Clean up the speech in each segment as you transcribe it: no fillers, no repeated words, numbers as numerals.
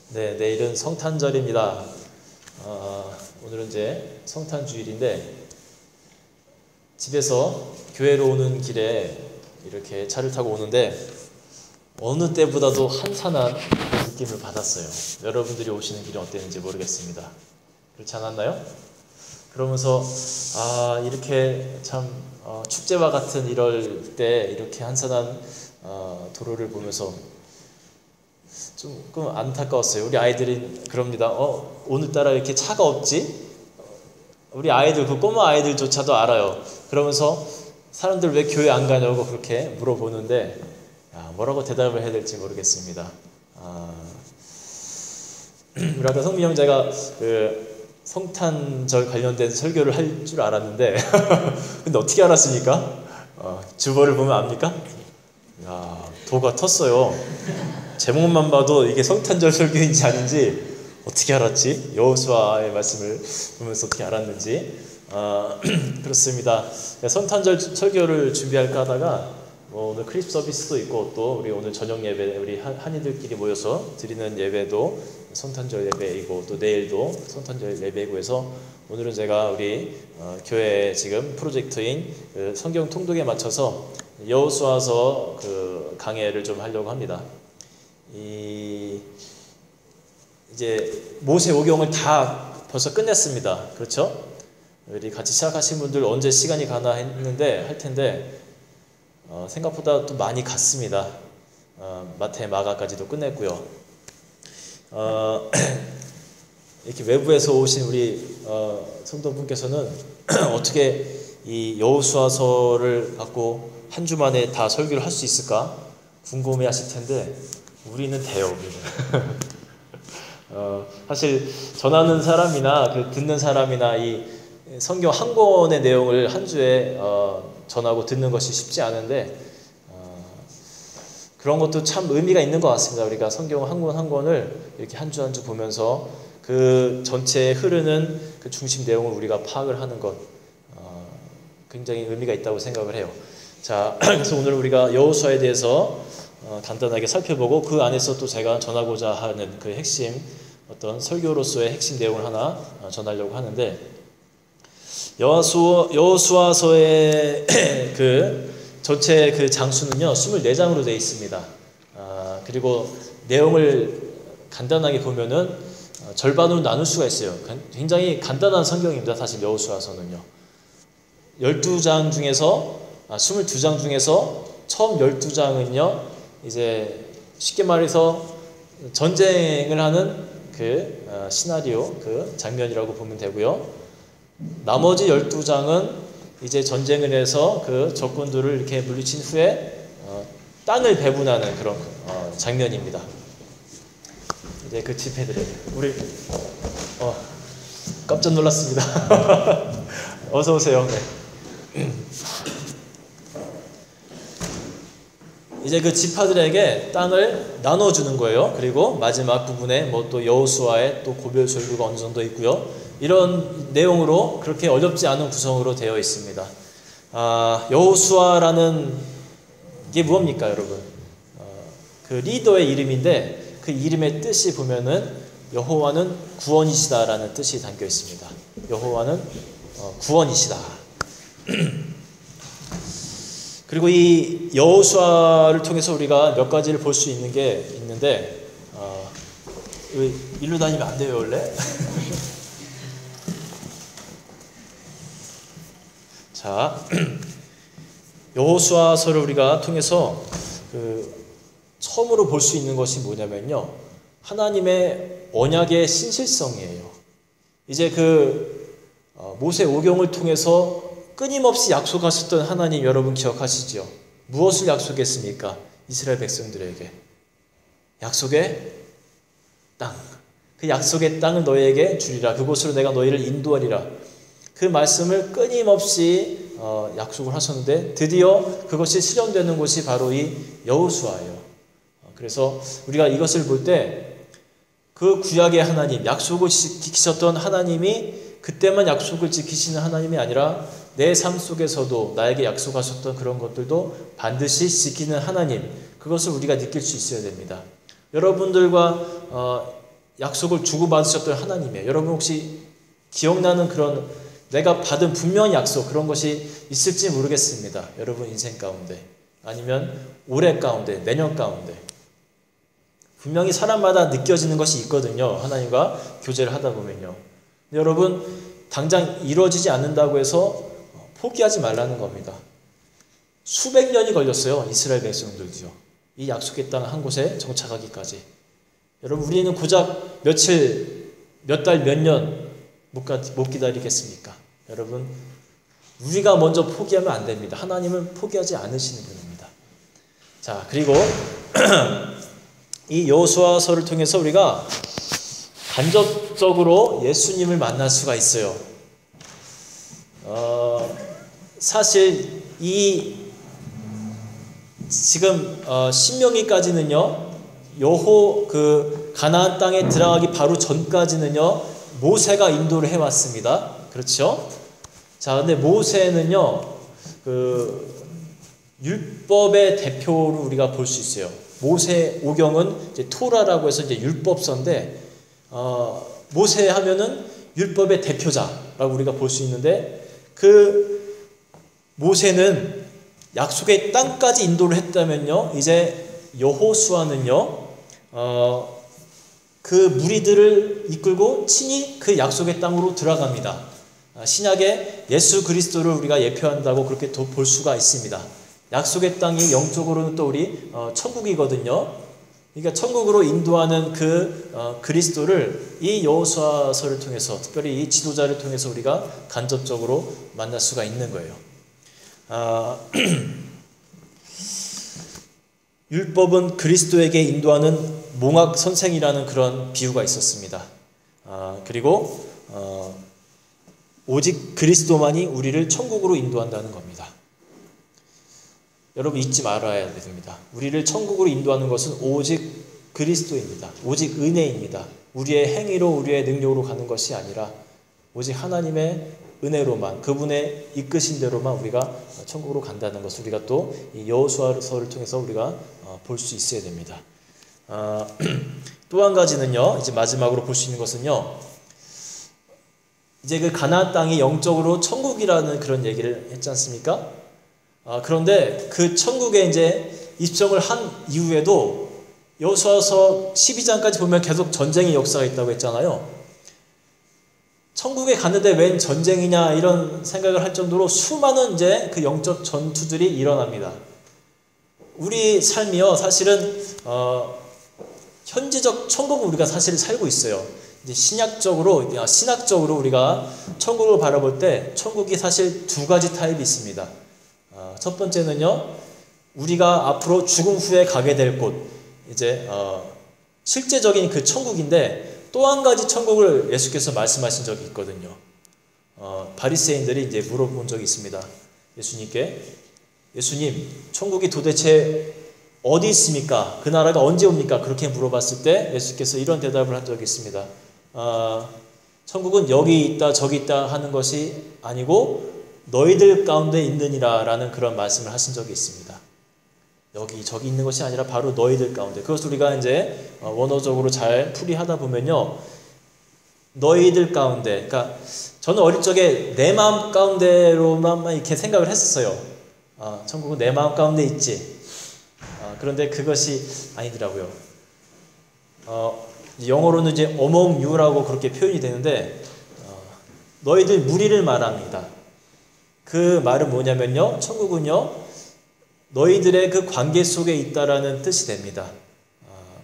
네, 내일은 성탄절입니다. 오늘은 이제 성탄주일인데 집에서 교회로 오는 길에 이렇게 차를 타고 오는데 어느 때보다도 한산한 느낌을 받았어요. 여러분들이 오시는 길이 어땠는지 모르겠습니다. 그렇지 않았나요? 그러면서 이렇게 참 축제와 같은 이럴 때 이렇게 한산한 도로를 보면서 조금 안타까웠어요. 우리 아이들이 그럽니다. 오늘따라 이렇게 차가 없지? 우리 아이들, 그 꼬마 아이들조차도 알아요. 그러면서 사람들 왜 교회 안 가냐고 그렇게 물어보는데 뭐라고 대답을 해야 될지 모르겠습니다. 우리 아까 성민 형제가 그 성탄절 관련된 설교를 할 줄 알았는데 근데 어떻게 알았습니까? 주보를 보면 압니까? 도가 텄어요. 제목만 봐도 이게 성탄절 설교인지 아닌지 어떻게 알았지? 여호수아의 말씀을 보면서 어떻게 알았는지. 그렇습니다. 성탄절 설교를 준비할까 하다가 오늘 크리스 서비스도 있고 또 우리 오늘 저녁 예배 우리 한이들끼리 모여서 드리는 예배도 성탄절 예배이고 또 내일도 성탄절 예배이고 해서 오늘은 제가 우리 교회 지금 프로젝트인 그 성경 통독에 맞춰서 여호수아서 그 강해를 좀 하려고 합니다. 이제 모세 오경을 다 벌써 끝냈습니다. 그렇죠? 우리 같이 시작하신 분들 언제 시간이 가나 했는데 할 텐데 생각보다 또 많이 갔습니다. 마태 마가까지도 끝냈고요. 이렇게 외부에서 오신 우리 성도분께서는 어떻게 이 여호수아서를 갖고 한 주 만에 다 설교를 할 수 있을까 궁금해하실 텐데 우리는 돼요. 우리는. 사실 전하는 사람이나 그 듣는 사람이나 이 성경 한 권의 내용을 한 주에 전하고 듣는 것이 쉽지 않은데 그런 것도 참 의미가 있는 것 같습니다. 우리가 성경 한 권 한 권을 이렇게 한 주 한 주 보면서 그 전체에 흐르는 그 중심 내용을 우리가 파악을 하는 것 굉장히 의미가 있다고 생각을 해요. 자, 그래서 오늘 우리가 여호수아에 대해서 간단하게 살펴보고 그 안에서 또 제가 전하고자 하는 그 핵심 어떤 설교로서의 핵심 내용을 하나 전하려고 하는데 여호수아서의 그 전체 그 장수는요 24장으로 되어 있습니다. 그리고 내용을 간단하게 보면은 절반으로 나눌 수가 있어요. 굉장히 간단한 성경입니다. 사실 여호수아서는요 12장 중에서 22장 중에서 처음 12장은요 이제 쉽게 말해서 전쟁을 하는 그 시나리오 그 장면이라고 보면 되고요. 나머지 12장은 이제 전쟁을 해서 그 적군들을 이렇게 물리친 후에 땅을 배분하는 그런 장면입니다. 이제 그 집회들에게 우리 깜짝 놀랐습니다. 어서 오세요. 네. 이제 그 지파들에게 땅을 나눠주는 거예요. 그리고 마지막 부분에 뭐 또 여호수아의 또 고별 설교가 어느 정도 있고요. 이런 내용으로 그렇게 어렵지 않은 구성으로 되어 있습니다. 여호수아라는 게 무엇입니까, 여러분? 그 리더의 이름인데 그 이름의 뜻이 보면은 여호와는 구원이시다라는 뜻이 담겨 있습니다. 여호와는 구원이시다. 그리고 이 여호수아를 통해서 우리가 몇 가지를 볼 수 있는 게 있는데 일로 다니면 안 돼요 원래. 자, 여호수아서를 우리가 통해서 처음으로 볼 수 있는 것이 뭐냐면요 하나님의 언약의 신실성이에요. 이제 모세 오경을 통해서 끊임없이 약속하셨던 하나님 여러분 기억하시죠? 무엇을 약속했습니까? 이스라엘 백성들에게 약속의 땅, 그 약속의 땅을 너희에게 주리라. 그곳으로 내가 너희를 인도하리라. 그 말씀을 끊임없이 약속을 하셨는데 드디어 그것이 실현되는 곳이 바로 이 여호수아예요. 그래서 우리가 이것을 볼 때 그 구약의 하나님, 약속을 지키셨던 하나님이 그때만 약속을 지키시는 하나님이 아니라 내 삶 속에서도 나에게 약속하셨던 그런 것들도 반드시 지키는 하나님, 그것을 우리가 느낄 수 있어야 됩니다. 여러분들과 약속을 주고받으셨던 하나님이에요. 여러분 혹시 기억나는 그런 내가 받은 분명한 약속 그런 것이 있을지 모르겠습니다. 여러분 인생 가운데 아니면 올해 가운데 내년 가운데 분명히 사람마다 느껴지는 것이 있거든요. 하나님과 교제를 하다 보면요. 여러분 당장 이루어지지 않는다고 해서 포기하지 말라는 겁니다. 수백 년이 걸렸어요. 이스라엘 백성들도요. 이 약속의 땅 한 곳에 정착하기까지. 여러분 우리는 고작 며칠, 몇 달, 몇 년 못 기다리겠습니까? 여러분 우리가 먼저 포기하면 안 됩니다. 하나님은 포기하지 않으시는 분입니다. 자, 그리고 이 여호수아서를 통해서 우리가 간접적으로 예수님을 만날 수가 있어요. 사실 이 지금 신명기까지는요, 여호 그 가나안 땅에 들어가기 바로 전까지는요 모세가 인도를 해왔습니다. 그렇죠? 자, 근데 모세는요 그 율법의 대표로 우리가 볼 수 있어요. 모세 오경은 이제 토라라고 해서 이제 율법서인데 모세 하면은 율법의 대표자라고 우리가 볼 수 있는데 그 모세는 약속의 땅까지 인도를 했다면요, 이제 여호수아는요 그 무리들을 이끌고 친히 그 약속의 땅으로 들어갑니다. 신약에 예수 그리스도를 우리가 예표한다고 그렇게 볼 수가 있습니다. 약속의 땅이 영적으로는 또 우리 천국이거든요. 그러니까 천국으로 인도하는 그 그리스도를 이 여호수아서를 통해서, 특별히 이 지도자를 통해서 우리가 간접적으로 만날 수가 있는 거예요. 율법은 그리스도에게 인도하는 몽학 선생이라는 그런 비유가 있었습니다. 그리고 오직 그리스도만이 우리를 천국으로 인도한다는 겁니다. 여러분 잊지 말아야 됩니다. 우리를 천국으로 인도하는 것은 오직 그리스도입니다. 오직 은혜입니다. 우리의 행위로, 우리의 능력으로 가는 것이 아니라 오직 하나님의 은혜로만, 그분의 이끄신 대로만 우리가 천국으로 간다는 것을 우리가 또 이 여호수아서를 통해서 우리가 볼 수 있어야 됩니다. 또 한 가지는요, 이제 마지막으로 볼 수 있는 것은요, 이제 그 가나안 땅이 영적으로 천국이라는 그런 얘기를 했지 않습니까? 그런데 그 천국에 이제 입성을 한 이후에도 여호수아서 12장까지 보면 계속 전쟁의 역사가 있다고 했잖아요. 천국에 갔는데 웬 전쟁이냐 이런 생각을 할 정도로 수많은 이제 그 영적 전투들이 일어납니다. 우리 삶이요, 사실은 현지적 천국을 우리가 사실 살고 있어요. 이제 신학적으로 우리가 천국을 바라볼 때 천국이 사실 두 가지 타입이 있습니다. 첫 번째는요, 우리가 앞으로 죽음 후에 가게 될 곳, 이제 실제적인 그 천국인데, 또 한 가지 천국을 예수께서 말씀하신 적이 있거든요. 바리새인들이 이제 물어본 적이 있습니다. 예수님께, 예수님, 천국이 도대체 어디 있습니까? 그 나라가 언제 옵니까? 그렇게 물어봤을 때 예수께서 이런 대답을 한 적이 있습니다. 천국은 여기 있다 저기 있다 하는 것이 아니고 너희들 가운데 있느니라 라는 그런 말씀을 하신 적이 있습니다. 여기 저기 있는 것이 아니라 바로 너희들 가운데. 그것을 우리가 이제 원어적으로 잘 풀이하다 보면요, 너희들 가운데, 그러니까 저는 어릴 적에 내 마음 가운데로만 이렇게 생각을 했었어요. 천국은 내 마음 가운데 있지. 그런데 그것이 아니더라고요. 영어로는 이제 among you라고 그렇게 표현이 되는데, 너희들 무리를 말합니다. 그 말은 뭐냐면요, 천국은요 너희들의 그 관계 속에 있다라는 뜻이 됩니다.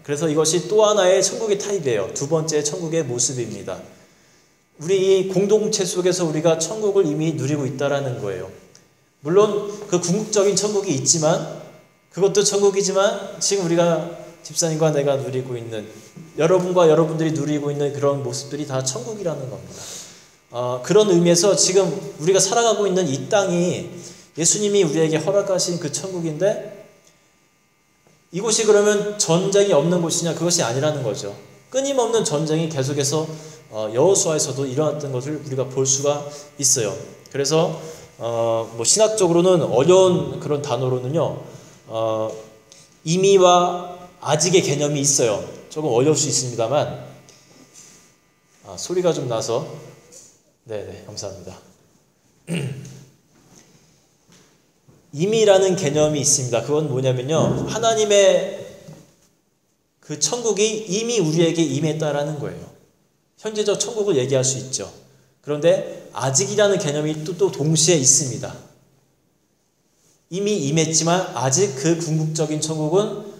그래서 이것이 또 하나의 천국의 타입이에요. 두 번째 천국의 모습입니다. 우리 이 공동체 속에서 우리가 천국을 이미 누리고 있다라는 거예요. 물론 그 궁극적인 천국이 있지만, 그것도 천국이지만 지금 우리가 집사님과 내가 누리고 있는, 여러분과 여러분들이 누리고 있는 그런 모습들이 다 천국이라는 겁니다. 그런 의미에서 지금 우리가 살아가고 있는 이 땅이 예수님이 우리에게 허락하신 그 천국인데, 이곳이 그러면 전쟁이 없는 곳이냐? 그것이 아니라는 거죠. 끊임없는 전쟁이 계속해서 여호수아에서도 일어났던 것을 우리가 볼 수가 있어요. 그래서 뭐 신학적으로는 어려운 그런 단어로는요, 이미와 아직의 개념이 있어요. 조금 어려울 수 있습니다만, 소리가 좀 나서. 네네, 감사합니다. 임이라는 개념이 있습니다. 그건 뭐냐면요, 하나님의 그 천국이 이미 우리에게 임했다라는 거예요. 현재적 천국을 얘기할 수 있죠. 그런데 아직이라는 개념이 또 동시에 있습니다. 이미 임했지만 아직 그 궁극적인 천국은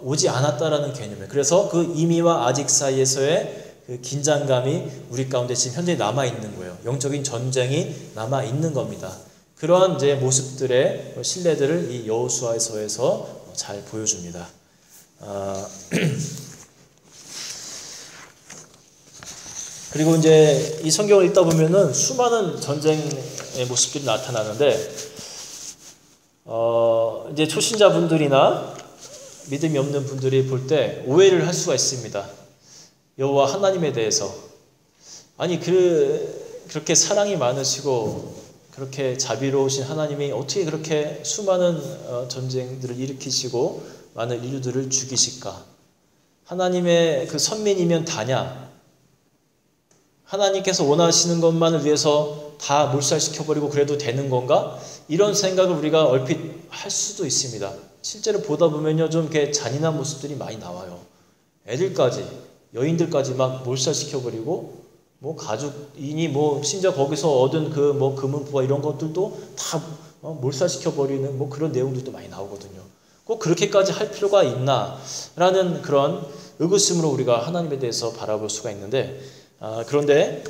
오지 않았다라는 개념이에요. 그래서 그 이미와 아직 사이에서의 그 긴장감이 우리 가운데 지금 현재 남아 있는 거예요. 영적인 전쟁이 남아 있는 겁니다. 그러한 이제 모습들의 신뢰들을 이 여호수아서에서 잘 보여줍니다. 그리고 이제 이 성경을 읽다 보면은 수많은 전쟁의 모습들이 나타나는데, 이제 초신자분들이나 믿음이 없는 분들이 볼 때 오해를 할 수가 있습니다. 여호와 하나님에 대해서. 아니, 그렇게 사랑이 많으시고 그렇게 자비로우신 하나님이 어떻게 그렇게 수많은 전쟁들을 일으키시고 많은 인류들을 죽이실까? 하나님의 그 선민이면 다냐? 하나님께서 원하시는 것만을 위해서 다 몰살시켜버리고 그래도 되는 건가? 이런 생각을 우리가 얼핏 할 수도 있습니다. 실제로 보다 보면요, 좀 이렇게 잔인한 모습들이 많이 나와요. 애들까지, 여인들까지 막 몰살시켜버리고, 뭐 가족이니 뭐 심지어 거기서 얻은 그 뭐 금은부와 이런 것들도 다 몰살시켜버리는 뭐 그런 내용들도 많이 나오거든요. 꼭 그렇게까지 할 필요가 있나라는 그런 의구심으로 우리가 하나님에 대해서 바라볼 수가 있는데, 그런데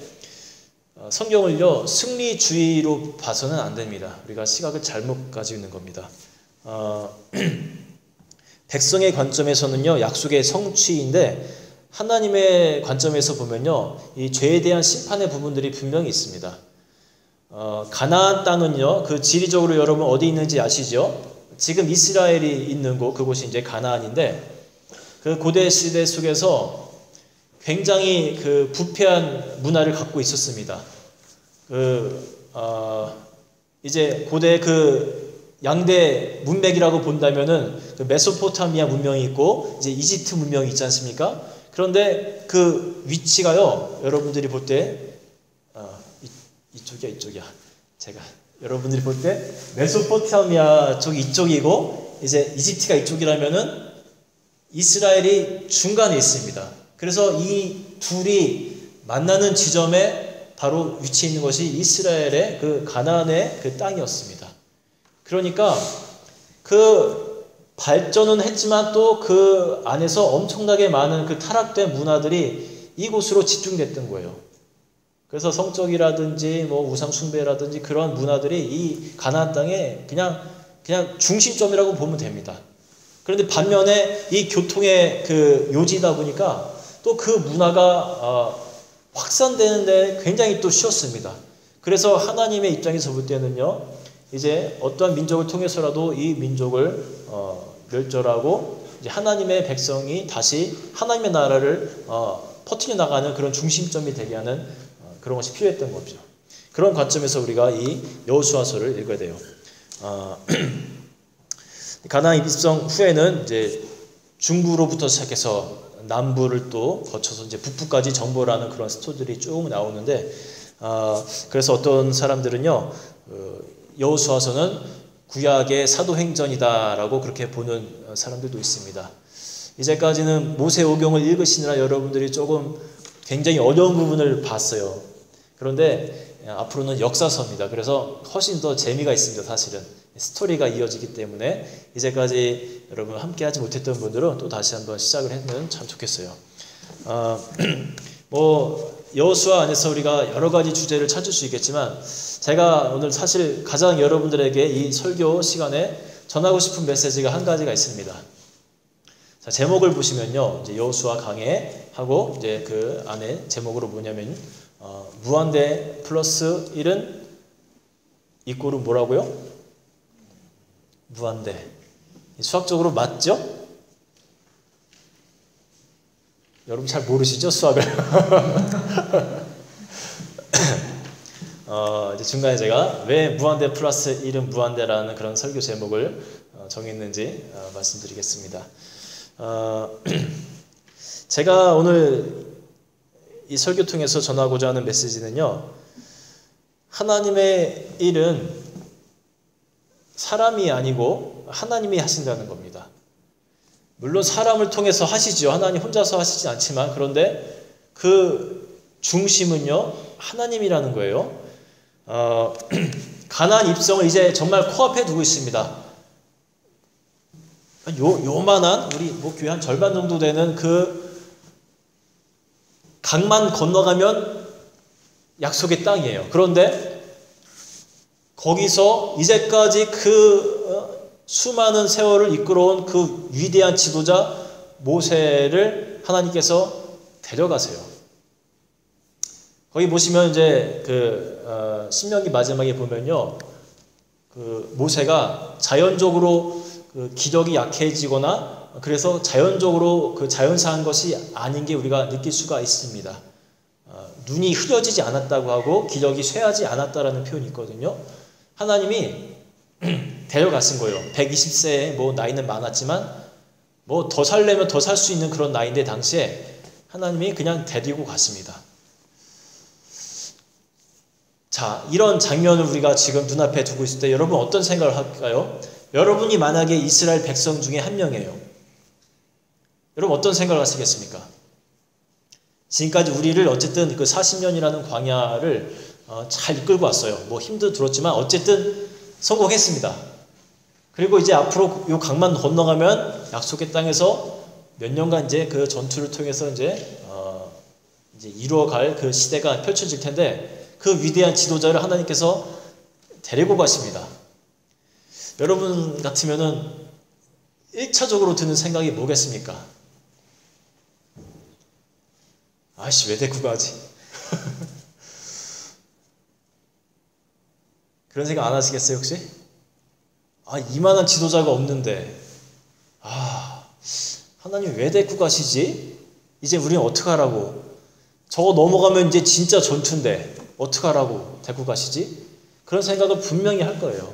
성경을요, 승리주의로 봐서는 안 됩니다. 우리가 시각을 잘못 가지고 있는 겁니다. 백성의 관점에서는요, 약속의 성취인데, 하나님의 관점에서 보면요, 이 죄에 대한 심판의 부분들이 분명히 있습니다. 가나안 땅은요, 그 지리적으로 여러분 어디 있는지 아시죠? 지금 이스라엘이 있는 그곳이 이제 가나안인데, 그 고대 시대 속에서 굉장히 그 부패한 문화를 갖고 있었습니다. 이제 고대 그 양대 문맥이라고 본다면은 그 메소포타미아 문명이 있고 이제 이집트 문명이 있지 않습니까? 그런데 그 위치가요, 여러분들이 볼 때 이쪽이야. 제가 여러분들이 볼 때 메소포타미아 쪽이 이쪽이고 이제 이집트가 이쪽이라면은 이스라엘이 중간에 있습니다. 그래서 이 둘이 만나는 지점에 바로 위치해 있는 것이 이스라엘의 그 가나안의 그 땅이었습니다. 그러니까 그 발전은 했지만 또 그 안에서 엄청나게 많은 그 타락된 문화들이 이곳으로 집중됐던 거예요. 그래서 성적이라든지 뭐 우상 숭배라든지 그런 문화들이 이 가나안 땅에 그냥 중심점이라고 보면 됩니다. 그런데 반면에 이 교통의 그 요지다 보니까 또 그 문화가 확산되는데 굉장히 또 쉬웠습니다. 그래서 하나님의 입장에서 볼 때는요, 이제 어떠한 민족을 통해서라도 이 민족을 멸절하고 이제 하나님의 백성이 다시 하나님의 나라를 퍼뜨려 나가는 그런 중심점이 되게 하는 그런 것이 필요했던 거죠. 그런 관점에서 우리가 이 여호수아서를 읽어야 돼요. 가나안 입성 후에는 이제 중부로부터 시작해서 남부를 또 거쳐서 이제 북부까지 정벌하는 그런 스토리들이 쭉 나오는데, 그래서 어떤 사람들은요, 여호수아서는 구약의 사도행전이다라고 그렇게 보는 사람들도 있습니다. 이제까지는 모세오경을 읽으시느라 여러분들이 조금 굉장히 어려운 부분을 봤어요. 그런데 앞으로는 역사서입니다. 그래서 훨씬 더 재미가 있습니다. 사실은 스토리가 이어지기 때문에 이제까지 여러분 함께 하지 못했던 분들은 또 다시 한번 시작을 하면 참 좋겠어요. 뭐 여호수아 안에서 우리가 여러 가지 주제를 찾을 수 있겠지만, 제가 오늘 사실 가장 여러분들에게 이 설교 시간에 전하고 싶은 메시지가 한 가지가 있습니다. 자, 제목을 보시면요, 이제 여호수아 강해 하고 이제 그 안에 제목으로 뭐냐면 무한대 플러스 1은 이꼬르 뭐라고요? 무한대. 수학적으로 맞죠? 여러분 잘 모르시죠, 수학을? 이제 중간에 제가 왜 무한대 플러스 1은 무한대라는 그런 설교 제목을 정했는지 말씀드리겠습니다. 제가 오늘 이 설교 통해서 전하고자 하는 메시지는요, 하나님의 일은 사람이 아니고 하나님이 하신다는 겁니다. 물론 사람을 통해서 하시죠. 하나님 혼자서 하시지 않지만, 그런데 그 중심은요, 하나님이라는 거예요. 가나안 입성을 이제 정말 코앞에 두고 있습니다. 요만한 우리 교회 한 절반 정도 되는 그 강만 건너가면 약속의 땅이에요. 그런데 거기서 이제까지 그 수많은 세월을 이끌어온 그 위대한 지도자 모세를 하나님께서 데려가세요. 거기 보시면 이제 신명기 마지막에 보면요, 그 모세가 자연적으로 그 기력이 약해지거나 그래서 자연적으로 그 자연사한 것이 아닌 게 우리가 느낄 수가 있습니다. 눈이 흐려지지 않았다고 하고 기력이 쇠하지 않았다라는 표현이 있거든요. 하나님이 데려갔은 거예요. 120세에 뭐 나이는 많았지만 뭐 더 살려면 더 살 수 있는 그런 나이인데 당시에 하나님이 그냥 데리고 갔습니다. 자, 이런 장면을 우리가 지금 눈앞에 두고 있을 때 여러분 어떤 생각을 할까요? 여러분이 만약에 이스라엘 백성 중에 한 명이에요. 여러분 어떤 생각을 하시겠습니까? 지금까지 우리를 어쨌든 그 40년이라는 광야를 잘 이끌고 왔어요. 뭐 힘도 들었지만 어쨌든 성공했습니다. 그리고 이제 앞으로 요 강만 건너가면 약속의 땅에서 몇 년간 이제 그 전투를 통해서 이제 이루어갈 그 시대가 펼쳐질 텐데 그 위대한 지도자를 하나님께서 데리고 가십니다. 여러분 같으면은 1차적으로 드는 생각이 뭐겠습니까? 아이씨, 왜 데리고 가지? 그런 생각 안 하시겠어요, 혹시? 이만한 지도자가 없는데, 하나님 왜 데리고 가시지? 이제 우리는 어떡하라고? 저거 넘어가면 이제 진짜 전투인데, 어떡하라고 데리고 가시지? 그런 생각을 분명히 할 거예요.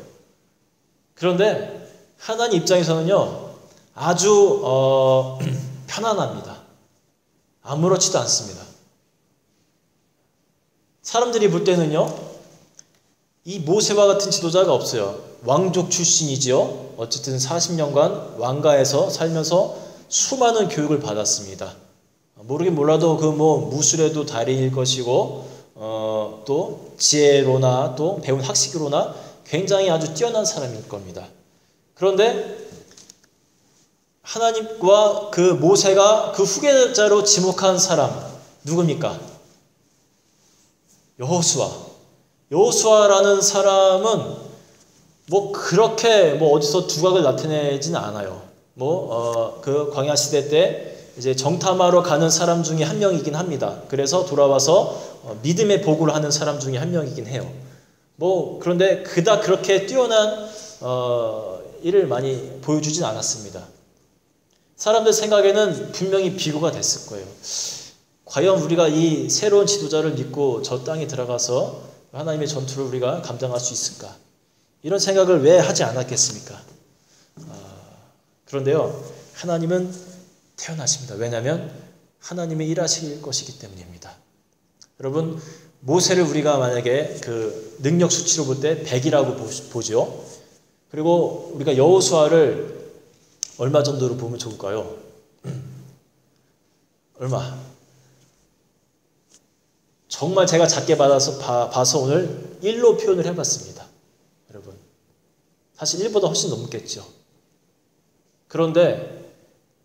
그런데 하나님 입장에서는요, 아주 편안합니다. 아무렇지도 않습니다. 사람들이 볼 때는요, 이 모세와 같은 지도자가 없어요. 왕족 출신이지요. 어쨌든 40년간 왕가에서 살면서 수많은 교육을 받았습니다. 모르긴 몰라도 그 무술에도 달인일 것이고, 또 지혜로나 또 배운 학식으로나 굉장히 아주 뛰어난 사람일 겁니다. 그런데 하나님과 그 모세가 그 후계자로 지목한 사람 누굽니까? 여호수아라는 사람은 그렇게 어디서 두각을 나타내지는 않아요. 그 광야 시대 때 이제 정탐하러 가는 사람 중에 한 명이긴 합니다. 그래서 돌아와서 믿음의 보고를 하는 사람 중에 한 명이긴 해요. 그런데 그닥 그렇게 뛰어난 일을 많이 보여주진 않았습니다. 사람들 생각에는 분명히 비교가 됐을 거예요. 과연 우리가 이 새로운 지도자를 믿고 저 땅에 들어가서 하나님의 전투를 우리가 감당할 수 있을까? 이런 생각을 왜 하지 않았겠습니까? 그런데요, 하나님은 태어나십니다. 왜냐하면 하나님의 일하실 것이기 때문입니다. 여러분, 모세를 우리가 만약에 그 능력 수치로 볼 때 100이라고 보죠. 그리고 우리가 여호수아를 얼마 정도로 보면 좋을까요? 얼마? 정말 제가 작게 봐서 오늘 1로 표현을 해봤습니다. 여러분, 사실 1보다 훨씬 넘겠죠. 그런데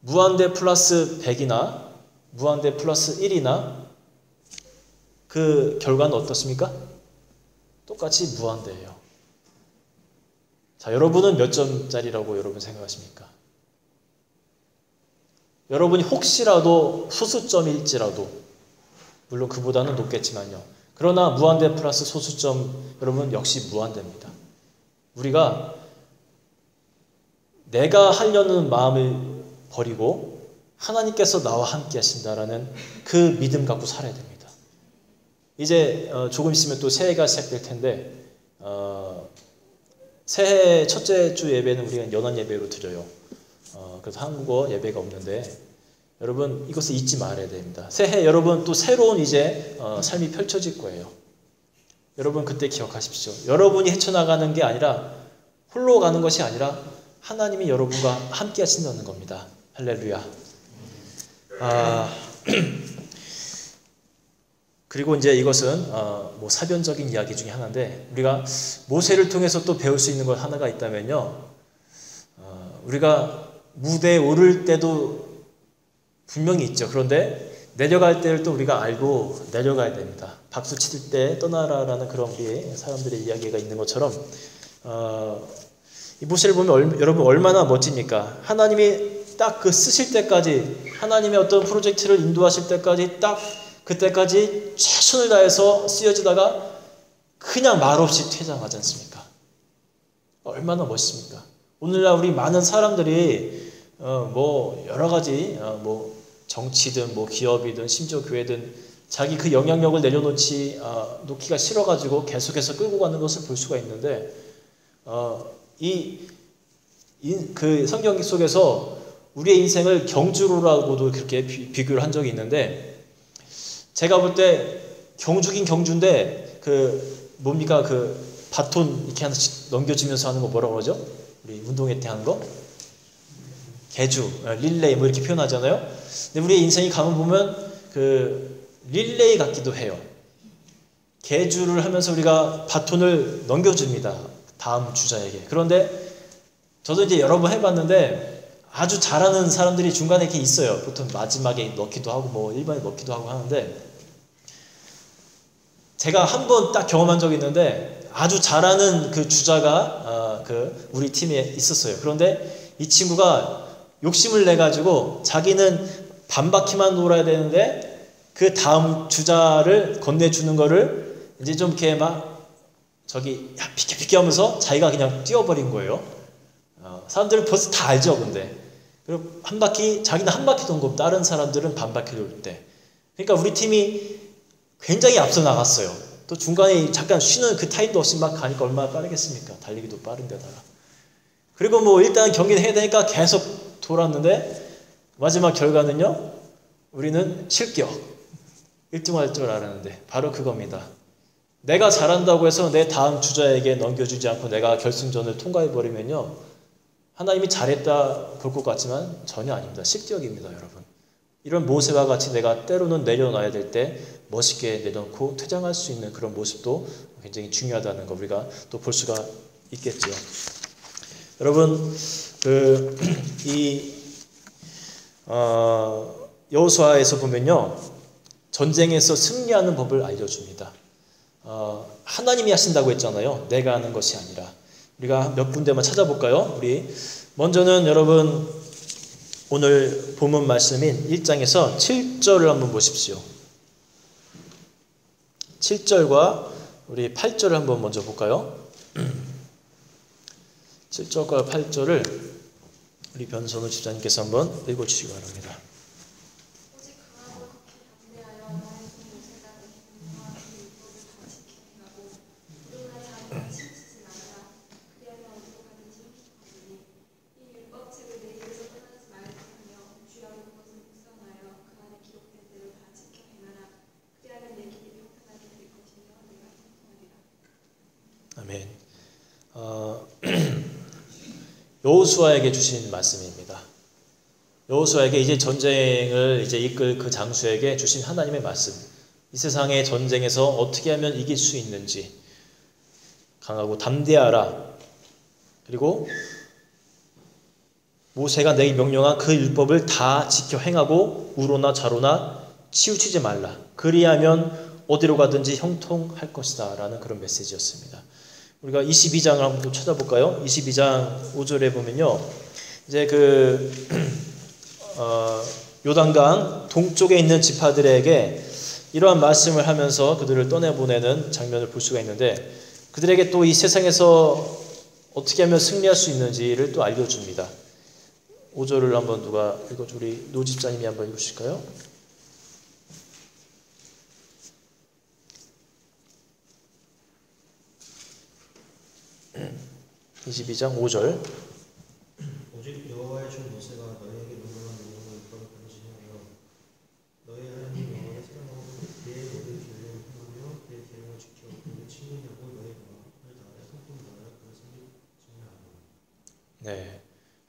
무한대 플러스 100이나 무한대 플러스 1이나 그 결과는 어떻습니까? 똑같이 무한대예요. 자, 여러분은 몇 점짜리라고 여러분 생각하십니까? 여러분이 혹시라도 소수점일지라도, 물론 그보다는 높겠지만요. 그러나 무한대 플러스 소수점, 여러분 역시 무한대입니다. 우리가 내가 하려는 마음을 버리고 하나님께서 나와 함께 하신다라는 그 믿음 갖고 살아야 됩니다. 이제 조금 있으면 또 새해가 시작될 텐데 새해 첫째 주 예배는 우리가 연한 예배로 드려요. 그래서 한국어 예배가 없는데 여러분 이것을 잊지 말아야 됩니다. 새해 여러분 또 새로운 이제 삶이 펼쳐질 거예요. 여러분 그때 기억하십시오. 여러분이 헤쳐나가는 게 아니라 홀로 가는 것이 아니라 하나님이 여러분과 함께 하신다는 겁니다. 할렐루야. 그리고 이제 이것은 뭐 사변적인 이야기 중에 하나인데 우리가 모세를 통해서 또 배울 수 있는 것 하나가 있다면요. 우리가 무대에 오를 때도 분명히 있죠. 그런데 내려갈 때를 또 우리가 알고 내려가야 됩니다. 박수 칠 때 떠나라라는 그런 우리 사람들의 이야기가 있는 것처럼 이 모세를 보면 여러분 얼마나 멋집니까? 하나님이 딱 그 쓰실 때까지 하나님의 어떤 프로젝트를 인도하실 때까지 딱 그때까지 최선을 다해서 쓰여지다가 그냥 말없이 퇴장하지 않습니까? 얼마나 멋있습니까? 오늘날 우리 많은 사람들이 뭐 여러 가지 뭐 정치든 뭐 기업이든 심지어 교회든 자기 그 영향력을 놓기가 싫어가지고 계속해서 끌고 가는 것을 볼 수가 있는데 그 성경 속에서 우리의 인생을 경주로라고도 그렇게 비교를 한 적이 있는데 제가 볼 때 경주긴 경주인데 그 뭡니까 그 바톤 이렇게 하나씩 넘겨주면서 하는 거 뭐라고 그러죠? 우리 운동회 때 하는 거? 개주, 릴레이 뭐 이렇게 표현하잖아요. 근데 우리의 인생이 가면 보면 그 릴레이 같기도 해요. 개주를 하면서 우리가 바톤을 넘겨줍니다. 다음 주자에게. 그런데 저도 이제 여러 번 해봤는데 아주 잘하는 사람들이 중간에 이렇게 있어요. 보통 마지막에 넣기도 하고 뭐 1번에 넣기도 하고 하는데 제가 한 번 딱 경험한 적이 있는데 아주 잘하는 그 주자가 그 우리 팀에 있었어요. 그런데 이 친구가 욕심을 내가지고 자기는 반바퀴만 돌아야 되는데 그 다음 주자를 건네주는 거를 이제 좀 이렇게 막 저기 야 비켜 하면서 자기가 그냥 뛰어버린 거예요. 사람들은 벌써 다 알죠, 근데. 그리고 자기는 한 바퀴 돈 거, 다른 사람들은 반 바퀴 돌 때. 그러니까 우리 팀이 굉장히 앞서 나갔어요. 또 중간에 잠깐 쉬는 그 타임도 없이 막 가니까 얼마나 빠르겠습니까? 달리기도 빠른데다가. 그리고 뭐 일단 경기를 해야 되니까 계속 돌았는데 마지막 결과는요, 우리는 실격. 1등할 줄 알았는데 바로 그겁니다. 내가 잘한다고 해서 내 다음 주자에게 넘겨주지 않고 내가 결승전을 통과해버리면요, 하나님이 잘했다 볼 것 같지만 전혀 아닙니다. 실격입니다, 여러분. 이런 모세와 같이 내가 때로는 내려놔야 될 때 멋있게 내려놓고 퇴장할 수 있는 그런 모습도 굉장히 중요하다는 거 우리가 또 볼 수가 있겠죠. 여러분, 여호수아에서 보면요, 전쟁에서 승리하는 법을 알려줍니다. 하나님이 하신다고 했잖아요. 내가 하는 것이 아니라. 우리가 몇 군데만 찾아볼까요? 우리 먼저는 여러분 오늘 본문 말씀인 1장에서 7절을 한번 보십시오. 7절과 우리 8절을 한번 먼저 볼까요? 7절과 8절을 우리 변선우 집사님께서 한번 읽어주시기 바랍니다. 아멘. 여호수아에게 주신 말씀입니다. 여호수아에게 이제 전쟁을 이제 이끌 그 장수에게 주신 하나님의 말씀. 이 세상의 전쟁에서 어떻게 하면 이길 수 있는지, 강하고 담대하라. 그리고 모세가 내게 명령한 그 율법을 다 지켜 행하고 우로나 좌로나 치우치지 말라. 그리하면 어디로 가든지 형통할 것이다 라는 그런 메시지였습니다. 우리가 22장을 한번 또 찾아볼까요? 22장 5절에 보면요, 이제 요단강 동쪽에 있는 지파들에게 이러한 말씀을 하면서 그들을 떠내보내는 장면을 볼 수가 있는데, 그들에게 또 이 세상에서 어떻게 하면 승리할 수 있는지를 또 알려줍니다. 5절을 한번 누가 읽어줘? 우리 노 집사님이 한번 읽으실까요? 22장 5절. 오직 여호와의 종 모세가 너희에게 명령한 명령을 이끌어 가지하여 네,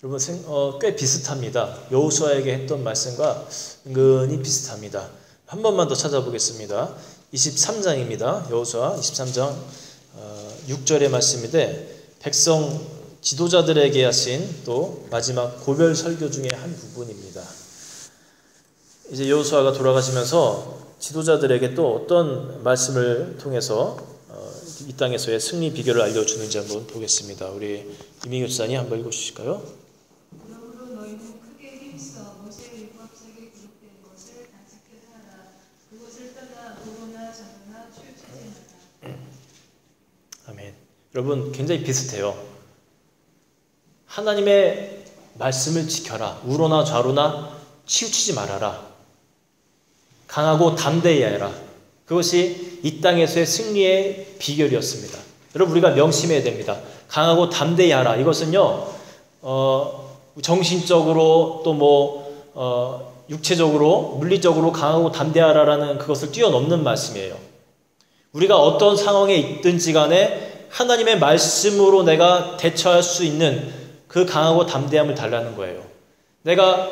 여러분 꽤 비슷합니다. 여호수아에게 했던 말씀과 은근히 비슷합니다. 한 번만 더 찾아보겠습니다. 23장입니다. 여호수아 23장 6절의 말씀인데 백성 지도자들에게 하신 또 마지막 고별 설교 중에 한 부분입니다. 이제 여호수아가 돌아가시면서 지도자들에게 또 어떤 말씀을 통해서 이 땅에서의 승리 비결을 알려주는지 한번 보겠습니다. 우리 이민규 집사님 한번 읽어주실까요? 그러므로 너희는 크게 힘써 모세의 율법책에 기록된 것을 단속해 살아라. 그것을 떠나 도로나 전로나 치우치지 마라. 아멘. 여러분 굉장히 비슷해요. 하나님의 말씀을 지켜라. 우로나 좌로나 치우치지 말아라. 강하고 담대히 해라. 그것이 이 땅에서의 승리의 비결이었습니다. 여러분 우리가 명심해야 됩니다. 강하고 담대히 하라. 이것은요 정신적으로 또 육체적으로 물리적으로 강하고 담대하라라는 그것을 뛰어넘는 말씀이에요. 우리가 어떤 상황에 있든지 간에 하나님의 말씀으로 내가 대처할 수 있는 그 강하고 담대함을 달라는 거예요. 내가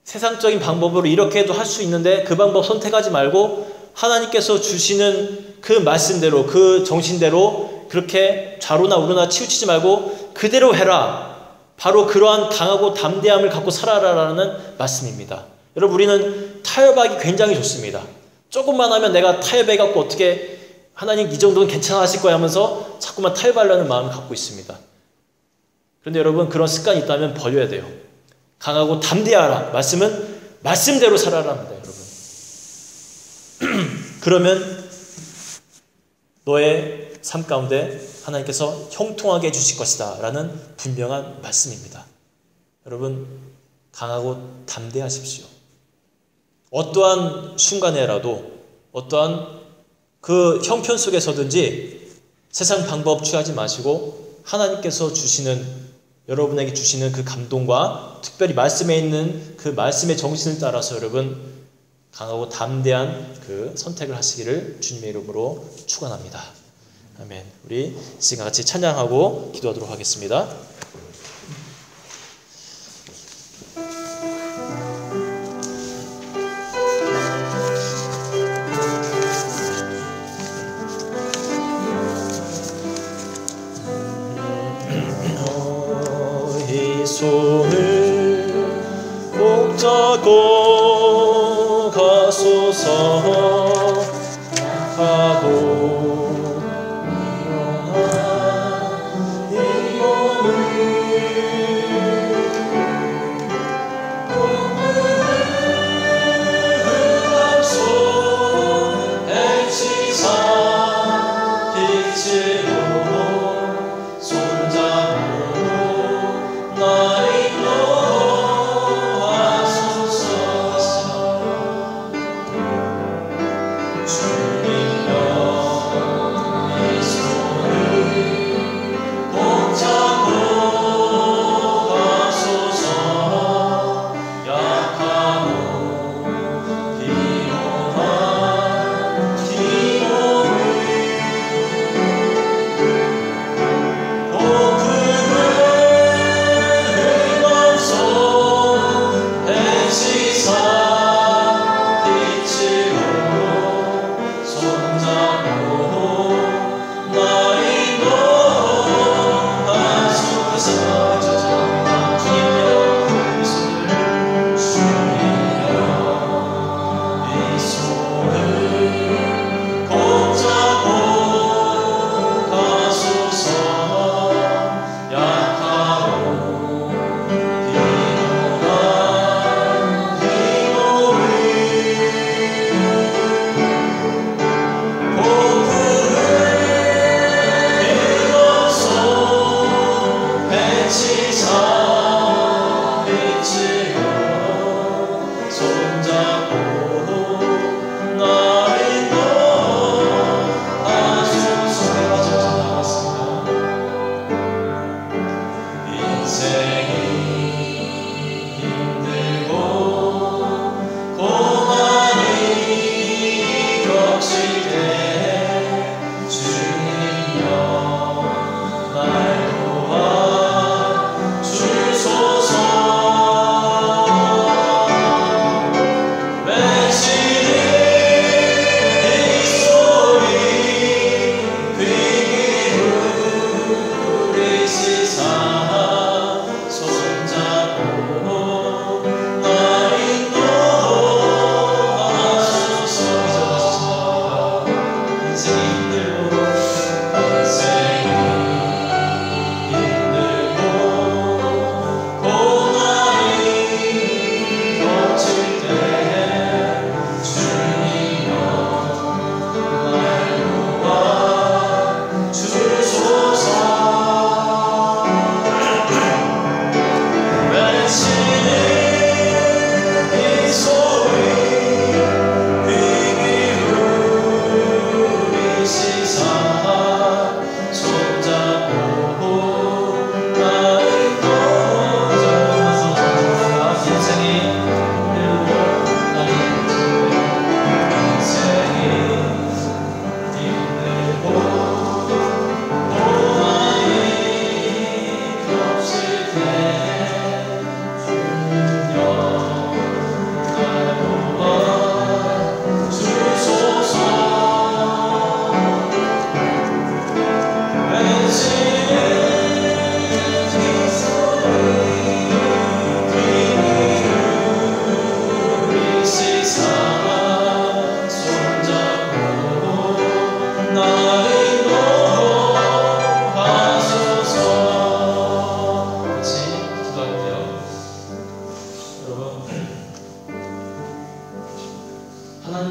세상적인 방법으로 이렇게도 할 수 있는데 그 방법 선택하지 말고 하나님께서 주시는 그 말씀대로 그 정신대로 그렇게 좌로나 우로나 치우치지 말고 그대로 해라. 바로 그러한 강하고 담대함을 갖고 살아라라는 말씀입니다. 여러분 우리는 타협하기 굉장히 좋습니다. 조금만 하면 내가 타협해갖고 어떻게 하나님 이 정도는 괜찮아 하실 거야 하면서 자꾸만 타협하려는 마음을 갖고 있습니다. 그런데 여러분 그런 습관이 있다면 버려야 돼요. 강하고 담대하라. 말씀은 말씀대로 살아랍니다. 여러분. 그러면 너의 삶 가운데 하나님께서 형통하게 해주실 것이다 라는 분명한 말씀입니다. 여러분 강하고 담대하십시오. 어떠한 순간에라도 어떠한 그 형편 속에서든지 세상 방법 취하지 마시고 하나님께서 주시는 여러분에게 주시는 그 감동과 특별히 말씀에 있는 그 말씀의 정신을 따라서 여러분 강하고 담대한 그 선택을 하시기를 주님의 이름으로 축원합니다. 아멘. 우리 지금 같이 찬양하고 기도하도록 하겠습니다. 손을 꼭 잡고 가소서. 약하고 미련한 이 몸을 흑암속 해치사 빛으로 손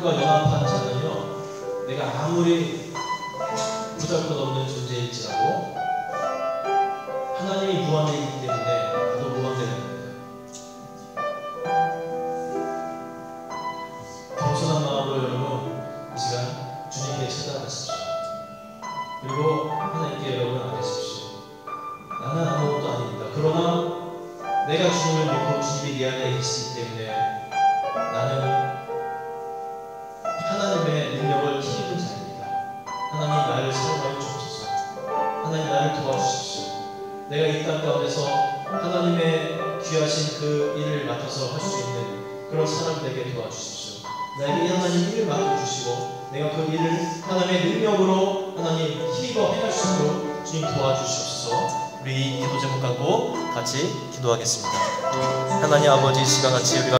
하나님과 연합한 자는요, 내가 아무리 보잘것없는 존재일지라도 하나님이 무한대이기 때문에 나도 무한대는 겁니다. 겸손한 마음으로 여러분 이 시간 주님께 찾아가십시오. 그리고 하나님께 여러분 아뢰십시오. 나는 아무것도 아닙니다. 그러나 내가 주님을 믿고 주님이 내 안에 계시기 때문에 나는 하나님의 능력을 힘입은 자입니다. 하나님 나를 사용하여 주옵소서. 하나님 나를 도와주십시오. 내가 이 땅 가운데서 하나님의 귀하신 그 일을 맡아서 할 수 있는 그런 사람 되게 도와주십시오. 나에게 하나님 일을 맡겨주시고 내가 그 일을 하나님의 능력으로 하나님 힘입어 행할 수 있도록 주님 도와주시옵소서. 우리 기도 제목 갖고 같이 기도하겠습니다. 하나님 아버지, 이 시간같이 우리가